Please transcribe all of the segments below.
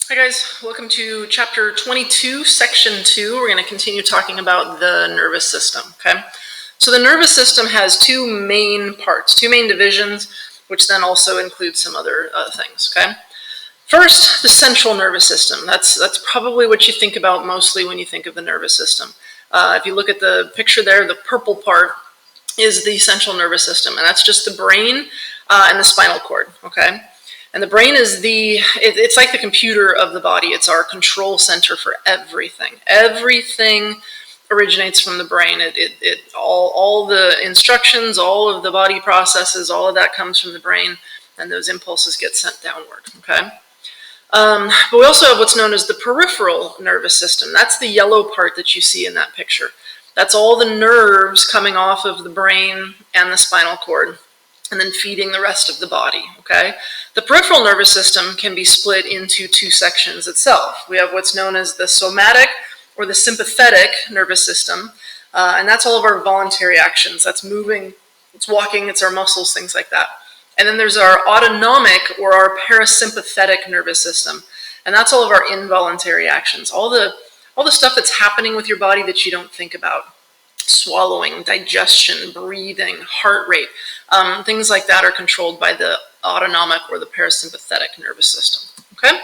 Hi guys, welcome to chapter 22, section 2. We're going to continue talking about the nervous system, okay? So the nervous system has two main parts, two main divisions, which then also include some other things, okay? First, the central nervous system. That's probably what you think about mostly when you think of the nervous system. If you look at the picture there, the purple part is the central nervous system, and that's just the brain and the spinal cord, okay? And the brain is it's like the computer of the body. It's our control center for everything. Everything originates from the brain. All the instructions, all of the body processes, all of that comes from the brain, and those impulses get sent downward, okay? But we also have what's known as the peripheral nervous system. That's the yellow part that you see in that picture. That's all the nerves coming off of the brain and the spinal cord, and then feeding the rest of the body, okay? The peripheral nervous system can be split into two sections itself. We have what's known as the somatic or the sympathetic nervous system, and that's all of our voluntary actions. That's moving, it's walking, it's our muscles, things like that. And then there's our autonomic or our parasympathetic nervous system, and that's all of our involuntary actions, all the stuff that's happening with your body that you don't think about. Swallowing, digestion, breathing, heart rate, things like that are controlled by the autonomic or the parasympathetic nervous system, okay?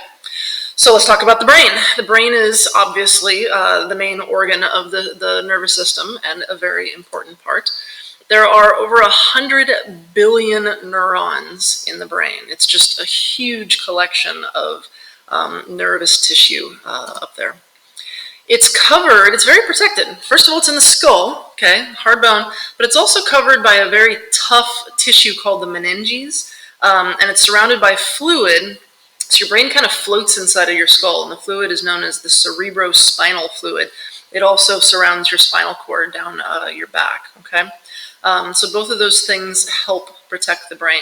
So let's talk about the brain. The brain is obviously the main organ of the nervous system and a very important part. There are over 100 billion neurons in the brain. It's just a huge collection of nervous tissue up there. It's covered, it's very protected. First of all, it's in the skull, okay, hard bone, but it's also covered by a very tough tissue called the meninges, and it's surrounded by fluid. So your brain kind of floats inside of your skull, and the fluid is known as the cerebrospinal fluid. It also surrounds your spinal cord down your back, okay? So both of those things help protect the brain.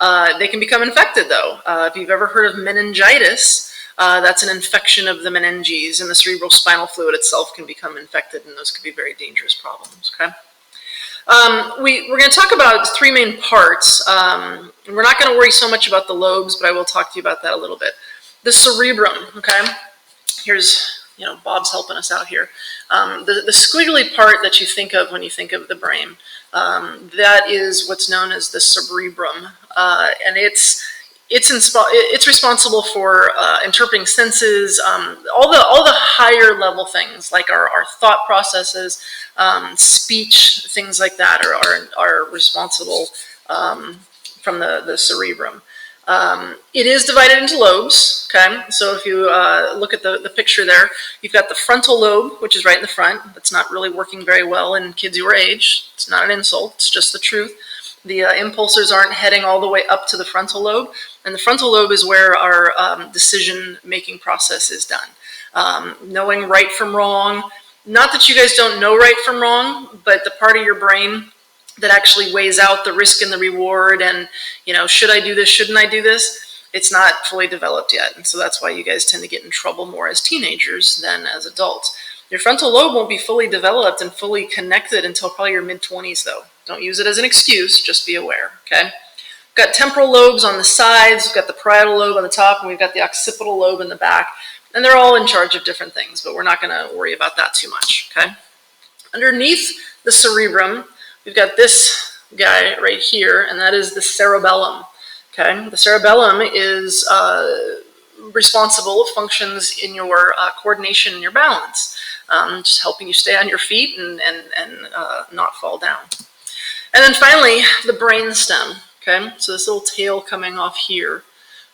They can become infected, though. If you've ever heard of meningitis, that's an infection of the meninges, and the cerebrospinal fluid itself can become infected, and those could be very dangerous problems, okay? We're going to talk about three main parts. We're not going to worry so much about the lobes, but I will talk to you about that a little bit. The cerebrum, okay? Here's, Bob's helping us out here. The squiggly part that you think of when you think of the brain, that is what's known as the cerebrum, and it's responsible for interpreting senses, all the higher level things like our thought processes, speech, things like that are responsible from the cerebrum. It is divided into lobes, okay? So if you look at the picture there, you've got the frontal lobe, which is right in the front. That's not really working very well in kids your age. It's not an insult, it's just the truth. The impulsors aren't heading all the way up to the frontal lobe, and the frontal lobe is where our decision-making process is done. Knowing right from wrong, not that you guys don't know right from wrong, but the part of your brain that actually weighs out the risk and the reward and, should I do this, shouldn't I do this, it's not fully developed yet, and so that's why you guys tend to get in trouble more as teenagers than as adults. Your frontal lobe won't be fully developed and fully connected until probably your mid-20s, though. Don't use it as an excuse, just be aware, okay? We've got temporal lobes on the sides, we've got the parietal lobe on the top, and we've got the occipital lobe in the back, and they're all in charge of different things, but we're not going to worry about that too much, okay? Underneath the cerebrum, we've got this guy right here, and that is the cerebellum, okay? The cerebellum is responsible, functions in your coordination and your balance, just helping you stay on your feet and not fall down. And then finally, the brain stem, okay? So this little tail coming off here,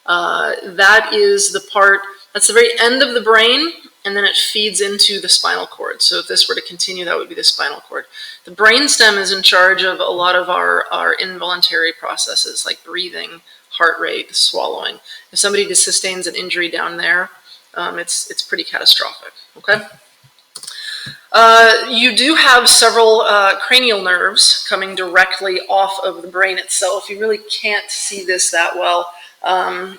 that is the part, that's the very end of the brain, and then it feeds into the spinal cord. So if this were to continue, that would be the spinal cord. The brain stem is in charge of a lot of our involuntary processes, like breathing, heart rate, swallowing. If somebody just sustains an injury down there, it's pretty catastrophic, okay? You do have several cranial nerves coming directly off of the brain itself. You really can't see this that well.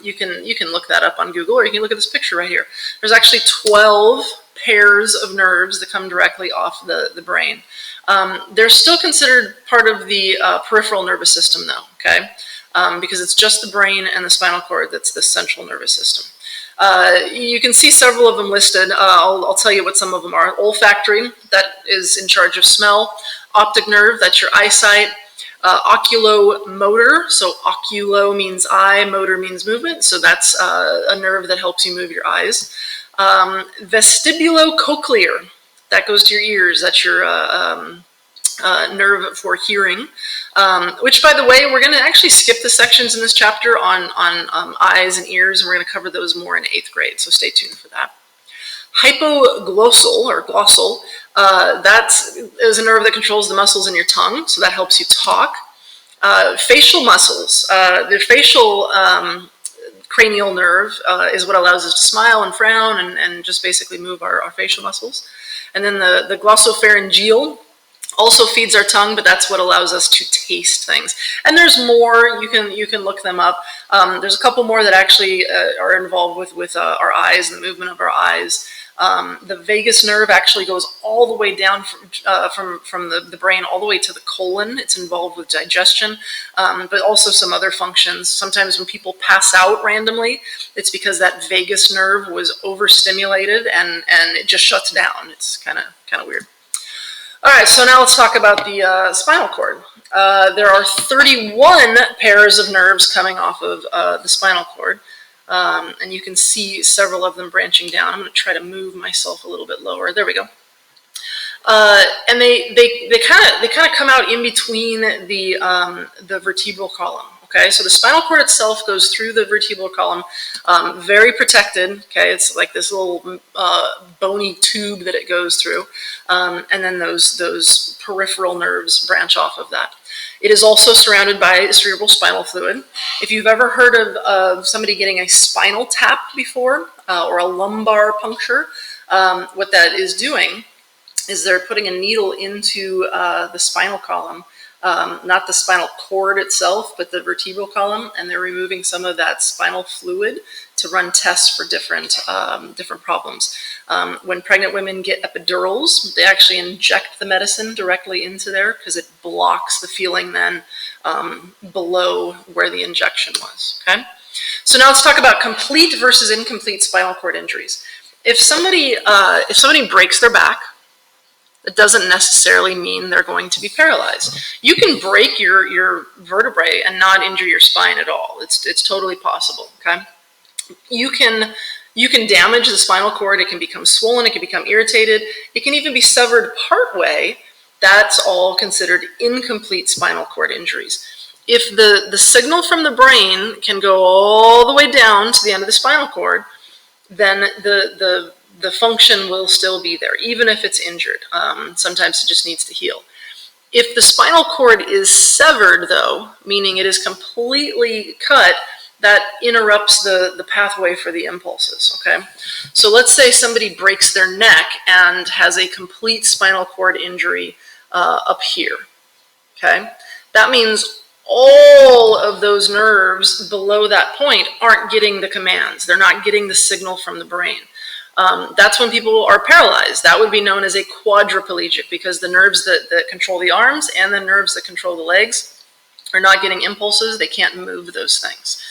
You can look that up on Google, or you can look at this picture right here. There's actually 12 pairs of nerves that come directly off the brain. They're still considered part of the peripheral nervous system, though, okay? Because it's just the brain and the spinal cord that's the central nervous system. You can see several of them listed. I'll tell you what some of them are. Olfactory, that is in charge of smell. Optic nerve, that's your eyesight. Oculomotor, so oculo means eye, motor means movement, so that's a nerve that helps you move your eyes. Vestibulocochlear, that goes to your ears, that's your nerve for hearing, which, by the way, we're going to actually skip the sections in this chapter on eyes and ears, and we're going to cover those more in 8th grade, so stay tuned for that. Hypoglossal, or glossal, that is a nerve that controls the muscles in your tongue, so that helps you talk. Facial muscles, the facial cranial nerve is what allows us to smile and frown and just basically move our facial muscles. And then the glossopharyngeal also feeds our tongue, but that's what allows us to taste things. And there's more, you can look them up. There's a couple more that actually are involved with our eyes and the movement of our eyes. The vagus nerve actually goes all the way down from the brain all the way to the colon. It's involved with digestion, but also some other functions. Sometimes when people pass out randomly, it's because that vagus nerve was overstimulated and it just shuts down. It's kind of weird. All right, so now let's talk about the spinal cord. There are 31 pairs of nerves coming off of the spinal cord. And you can see several of them branching down. I'm going to try to move myself a little bit lower. There we go. And they kind of come out in between the vertebral column. Okay, so the spinal cord itself goes through the vertebral column, very protected. Okay, it's like this little bony tube that it goes through, and then those peripheral nerves branch off of that. It is also surrounded by cerebral spinal fluid. If you've ever heard of somebody getting a spinal tap before, or a lumbar puncture, what that is doing is they're putting a needle into the spinal column, not the spinal cord itself, but the vertebral column, and they're removing some of that spinal fluid to run tests for different problems. When pregnant women get epidurals, they actually inject the medicine directly into there because it blocks the feeling then below where the injection was. Okay, so now let's talk about complete versus incomplete spinal cord injuries. If somebody breaks their back, it doesn't necessarily mean they're going to be paralyzed. You can break your vertebrae and not injure your spine at all. It's totally possible. Okay, you can damage the spinal cord. It can become swollen. It can become irritated. It can even be severed partway. That's all considered incomplete spinal cord injuries. If the signal from the brain can go all the way down to the end of the spinal cord, then the function will still be there, even if it's injured. Sometimes it just needs to heal. If the spinal cord is severed, though, meaning it is completely cut, that interrupts the pathway for the impulses, okay? So let's say somebody breaks their neck and has a complete spinal cord injury up here, okay? That means all of those nerves below that point aren't getting the commands. They're not getting the signal from the brain. That's when people are paralyzed. That would be known as a quadriplegic because the nerves that control the arms and the nerves that control the legs are not getting impulses. They can't move those things.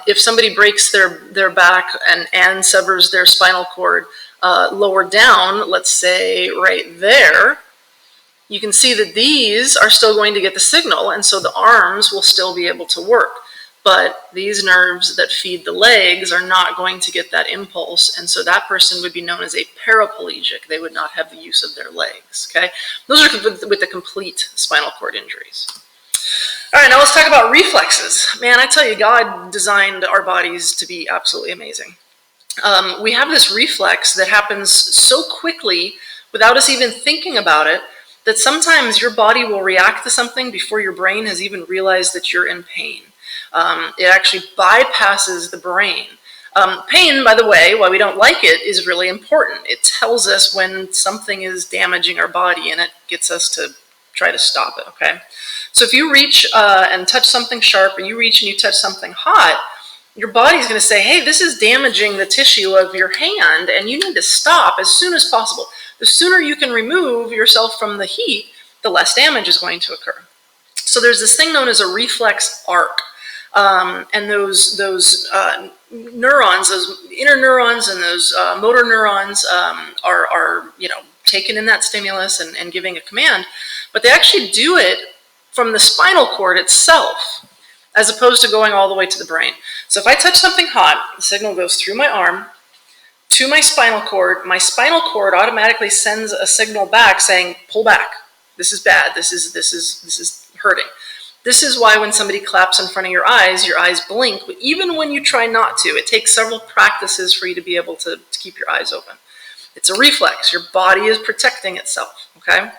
If somebody breaks their back and severs their spinal cord lower down, let's say right there, you can see that these are still going to get the signal, and so the arms will still be able to work. But these nerves that feed the legs are not going to get that impulse, and so that person would be known as a paraplegic. They would not have the use of their legs, okay? Those are with the complete spinal cord injuries. All right, now let's talk about reflexes. Man, I tell you, God designed our bodies to be absolutely amazing. We have this reflex that happens so quickly without us even thinking about it that sometimes your body will react to something before your brain has even realized that you're in pain. It actually bypasses the brain. Pain, by the way, while we don't like it, is really important. It tells us when something is damaging our body, and it gets us to try to stop it, okay? So if you reach and touch something sharp, or you reach and you touch something hot, your body's going to say, hey, this is damaging the tissue of your hand, and you need to stop as soon as possible. The sooner you can remove yourself from the heat, the less damage is going to occur. So there's this thing known as a reflex arc. And those neurons, those inner neurons and those motor neurons are taken in that stimulus and giving a command, but they actually do it from the spinal cord itself, as opposed to going all the way to the brain. So if I touch something hot, the signal goes through my arm to my spinal cord. My spinal cord automatically sends a signal back saying, pull back. This is bad. This is hurting. This is why when somebody claps in front of your eyes blink, but even when you try not to. It takes several practices for you to be able to keep your eyes open. It's a reflex. Your body is protecting itself, okay?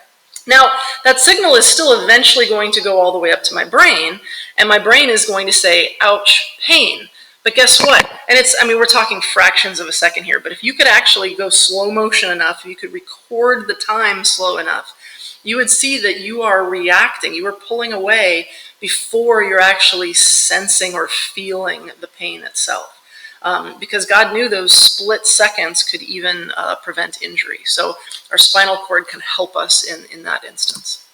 Now, that signal is still eventually going to go all the way up to my brain, and my brain is going to say, ouch, pain. But guess what? And we're talking fractions of a second here, but if you could actually go slow motion enough, if you could record the time slow enough, you would see that you are reacting, you are pulling away before you're actually sensing or feeling the pain itself. Because God knew those split seconds could even prevent injury. So our spinal cord can help us in that instance.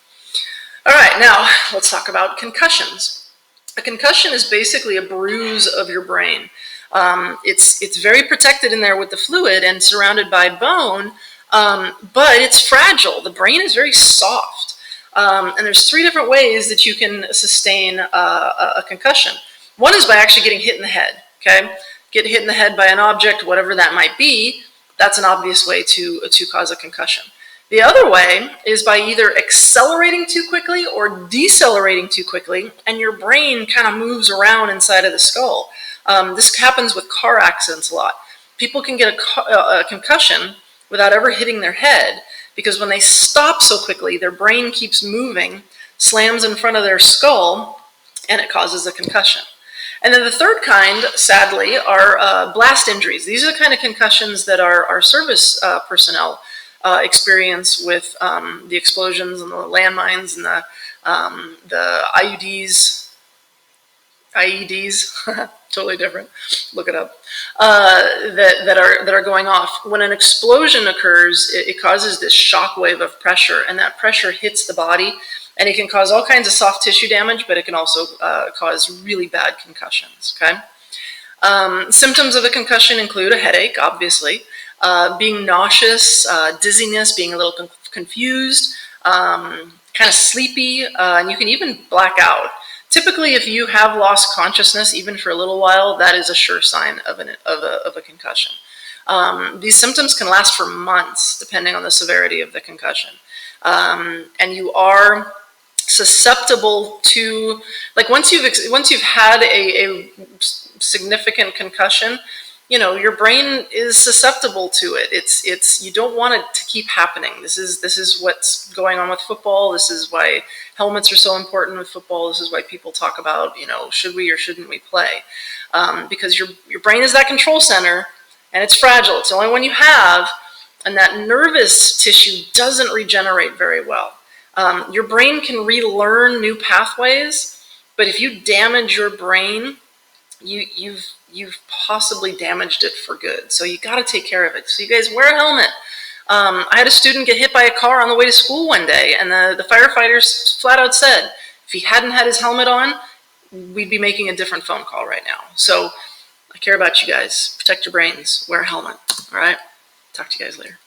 All right, now let's talk about concussions. A concussion is basically a bruise of your brain. It's very protected in there with the fluid and surrounded by bone, but it's fragile. The brain is very soft. And there's 3 different ways that you can sustain a concussion. One is by actually getting hit in the head, okay? Get hit in the head by an object, whatever that might be. That's an obvious way to cause a concussion. The other way is by either accelerating too quickly or decelerating too quickly, and your brain kind of moves around inside of the skull. This happens with car accidents a lot. People can get a concussion without ever hitting their head, because when they stop so quickly, their brain keeps moving, slams in front of their skull, and it causes a concussion. And then the third kind, sadly, are blast injuries. These are the kind of concussions that our service personnel experience with the explosions and the landmines and the IEDs, totally different. Look it up. That are going off. When an explosion occurs, it causes this shock wave of pressure, and that pressure hits the body. And it can cause all kinds of soft tissue damage, but it can also cause really bad concussions, okay? Symptoms of a concussion include a headache, obviously, being nauseous, dizziness, being a little confused, kind of sleepy, and you can even black out. Typically, if you have lost consciousness, even for a little while, that is a sure sign of a concussion. These symptoms can last for months, depending on the severity of the concussion. And you are susceptible to, like, once you've had a significant concussion, your brain is susceptible to it. It's you don't want it to keep happening. This is what's going on with football. This is why helmets are so important with football. This is why people talk about, should we or shouldn't we play? Because your brain is that control center, and it's fragile. It's the only one you have, and that nervous tissue doesn't regenerate very well. Your brain can relearn new pathways, but if you damage your brain, you've possibly damaged it for good. So you got to take care of it. So you guys wear a helmet. I had a student get hit by a car on the way to school one day, and the firefighters flat out said, if he hadn't had his helmet on, we'd be making a different phone call right now. So I care about you guys. Protect your brains. Wear a helmet. All right? Talk to you guys later.